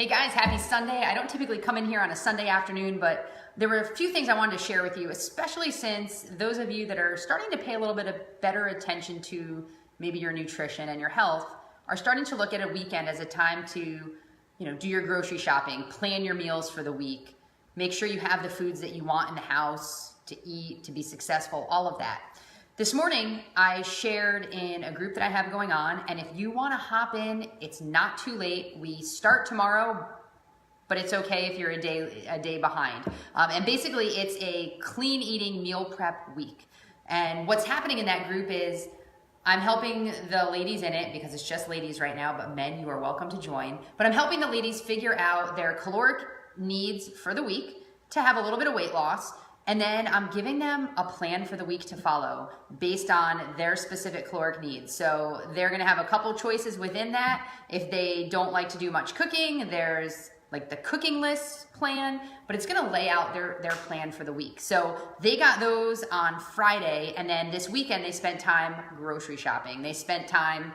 Hey guys, happy Sunday. I don't typically come in here on a Sunday afternoon, but there were a few things I wanted to share with you, especially since those of you that are starting to pay a little bit of better attention to maybe your nutrition and your health are starting to look at a weekend as a time to, do your grocery shopping, plan your meals for the week, make sure you have the foods that you want in the house to eat, to be successful, all of that. This morning, I shared in a group that I have going on, and if you want to hop in, it's not too late. We start tomorrow, but it's okay if you're a day behind. And basically, it's a clean eating meal prep week. And what's happening in that group is I'm helping the ladies in it, because it's just ladies right now, but men, you are welcome to join. But I'm helping the ladies figure out their caloric needs for the week to have a little bit of weight loss. And then I'm giving them a plan for the week to follow based on their specific caloric needs. So they're gonna have a couple choices within that. If they don't like to do much cooking, there's like the cooking list plan, but it's gonna lay out their plan for the week. So they got those on Friday, and then this weekend they spent time grocery shopping. They spent time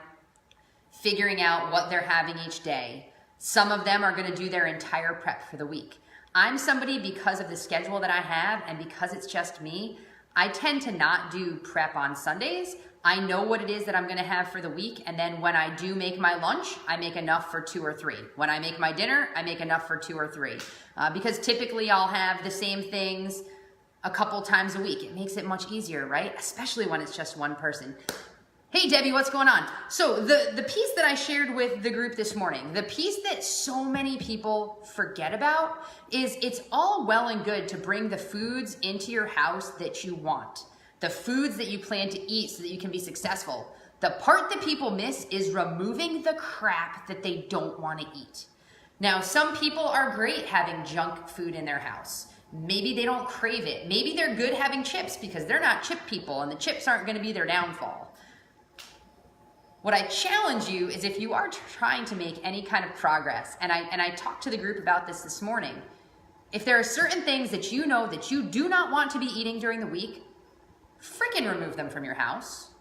figuring out what they're having each day. Some of them are gonna do their entire prep for the week. I'm somebody, because of the schedule that I have and because it's just me, I tend to not do prep on Sundays. I know what it is that I'm gonna have for the week, and then when I do make my lunch, I make enough for 2 or 3. When I make my dinner, I make enough for 2 or 3. Because typically I'll have the same things a couple times a week. It makes it much easier, right? Especially when it's just one person. Hey Debbie, what's going on? So the piece that I shared with the group this morning, the piece that so many people forget about is it's all well and good to bring the foods into your house that you want, the foods that you plan to eat so that you can be successful. The part that people miss is removing the crap that they don't want to eat. Now, some people are great having junk food in their house. Maybe they don't crave it. Maybe they're good having chips because they're not chip people and the chips aren't going to be their downfall. What I challenge you is, if you are trying to make any kind of progress, and I talked to the group about this morning, if there are certain things that you know that you do not want to be eating during the week, freaking remove them from your house.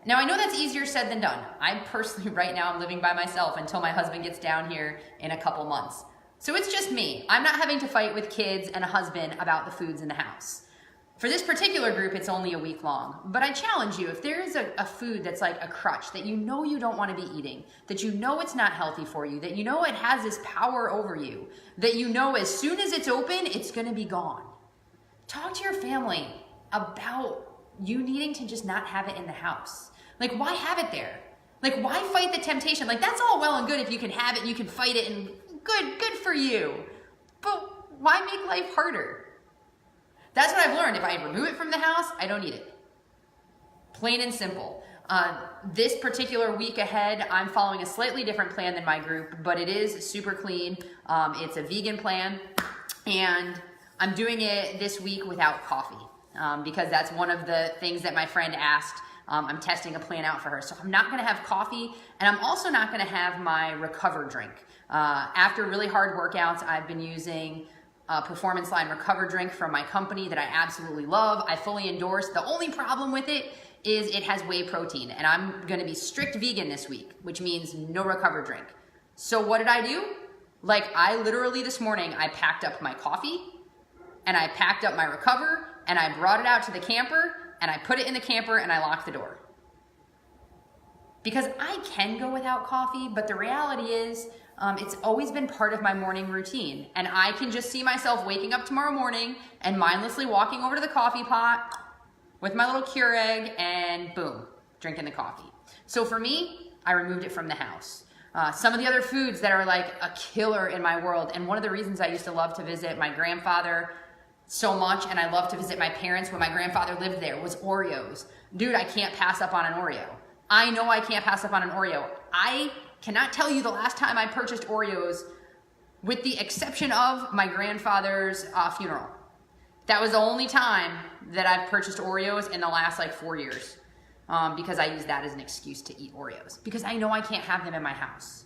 Now, I know that's easier said than done. I personally, right now, I'm living by myself until my husband gets down here in a couple months. So it's just me. I'm not having to fight with kids and a husband about the foods in the house. For this particular group, it's only a week long, but I challenge you, if there is a food that's like a crutch that you know you don't want to be eating, that you know it's not healthy for you, that you know it has this power over you, that you know as soon as it's open, it's going to be gone. Talk to your family about you needing to just not have it in the house. Like, why have it there? Like, why fight the temptation? Like, that's all well and good if you can have it and you can fight it, and good for you. But why make life harder? That's what I've learned. If I remove it from the house, I don't eat it. Plain and simple. This particular week ahead, I'm following a slightly different plan than my group, but it is super clean. It's a vegan plan, and I'm doing it this week without coffee because that's one of the things that my friend asked. I'm testing a plan out for her. So I'm not gonna have coffee, and I'm also not gonna have my Recover drink. After really hard workouts, I've been using Performance Line Recover drink from my company that I absolutely love. I fully endorse. The only problem with it is it has whey protein, and I'm gonna be strict vegan this week, which means no Recover drink. So what did I do? Like, I literally this morning, I packed up my coffee, and I packed up my Recover, and I brought it out to the camper, and I put it in the camper, and I locked the door. Because I can go without coffee, but the reality is, it's always been part of my morning routine. And I can just see myself waking up tomorrow morning and mindlessly walking over to the coffee pot with my little Keurig and boom, drinking the coffee. So for me, I removed it from the house. Some of the other foods that are like a killer in my world, and one of the reasons I used to love to visit my grandfather so much, and I love to visit my parents when my grandfather lived there, was Oreos. Dude, I can't pass up on an Oreo. I know I can't pass up on an Oreo. I cannot tell you the last time I purchased Oreos, with the exception of my grandfather's funeral. That was the only time that I've purchased Oreos in the last like 4 years, because I use that as an excuse to eat Oreos, because I know I can't have them in my house.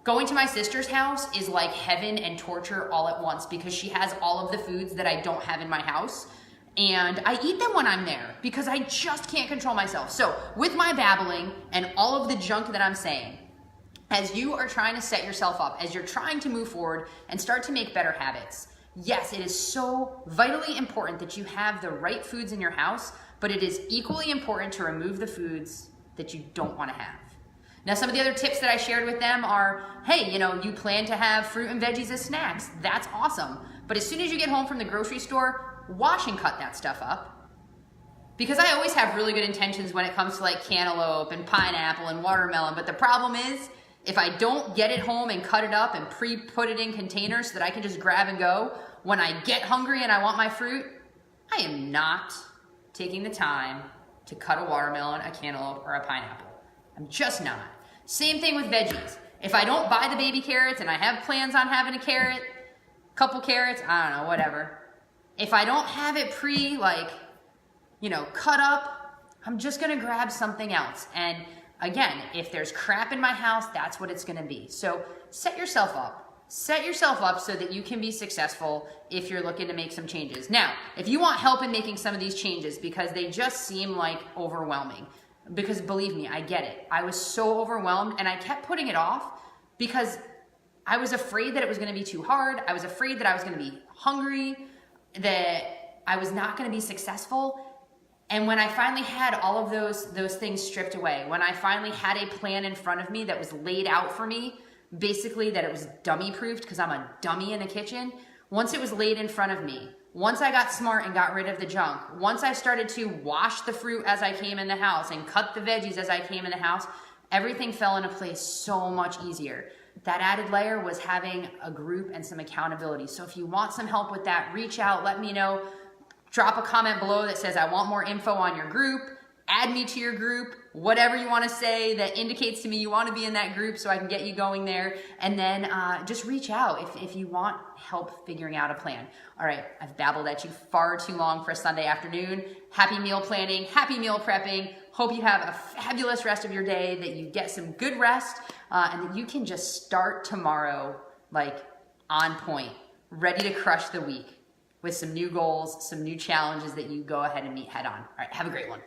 Going to my sister's house is like heaven and torture all at once, because she has all of the foods that I don't have in my house. And I eat them when I'm there because I just can't control myself. So with my babbling and all of the junk that I'm saying, as you are trying to set yourself up, as you're trying to move forward and start to make better habits, yes, it is so vitally important that you have the right foods in your house, but it is equally important to remove the foods that you don't want to have. Now, some of the other tips that I shared with them are, hey, you plan to have fruit and veggies as snacks. That's awesome. But as soon as you get home from the grocery store, wash and cut that stuff up. Because I always have really good intentions when it comes to like cantaloupe and pineapple and watermelon. But the problem is, if I don't get it home and cut it up and pre-put it in containers so that I can just grab and go, when I get hungry and I want my fruit, I am not taking the time to cut a watermelon, a cantaloupe, or a pineapple. I'm just not. Same thing with veggies. If I don't buy the baby carrots and I have plans on having a carrot, couple carrots, I don't know, whatever. If I don't have it cut up, I'm just gonna grab something else. And again, if there's crap in my house, that's what it's gonna be. So set yourself up. Set yourself up so that you can be successful if you're looking to make some changes. Now, if you want help in making some of these changes because they just seem like overwhelming, because believe me, I get it. I was so overwhelmed and I kept putting it off because I was afraid that it was gonna be too hard. I was afraid that I was gonna be hungry, that I was not gonna be successful. And when I finally had all of those things stripped away, when I finally had a plan in front of me that was laid out for me, basically that it was dummy proofed because I'm a dummy in the kitchen, once it was laid in front of me, once I got smart and got rid of the junk, once I started to wash the fruit as I came in the house and cut the veggies as I came in the house, everything fell into place so much easier. That added layer was having a group and some accountability. So if you want some help with that, reach out, let me know. Drop a comment below that says, I want more info on your group. Add me to your group, whatever you want to say that indicates to me you want to be in that group so I can get you going there. And then just reach out if you want help figuring out a plan. All right, I've babbled at you far too long for a Sunday afternoon. Happy meal planning, happy meal prepping. Hope you have a fabulous rest of your day, that you get some good rest, and that you can just start tomorrow like on point, ready to crush the week with some new goals, some new challenges that you go ahead and meet head on. All right, have a great one.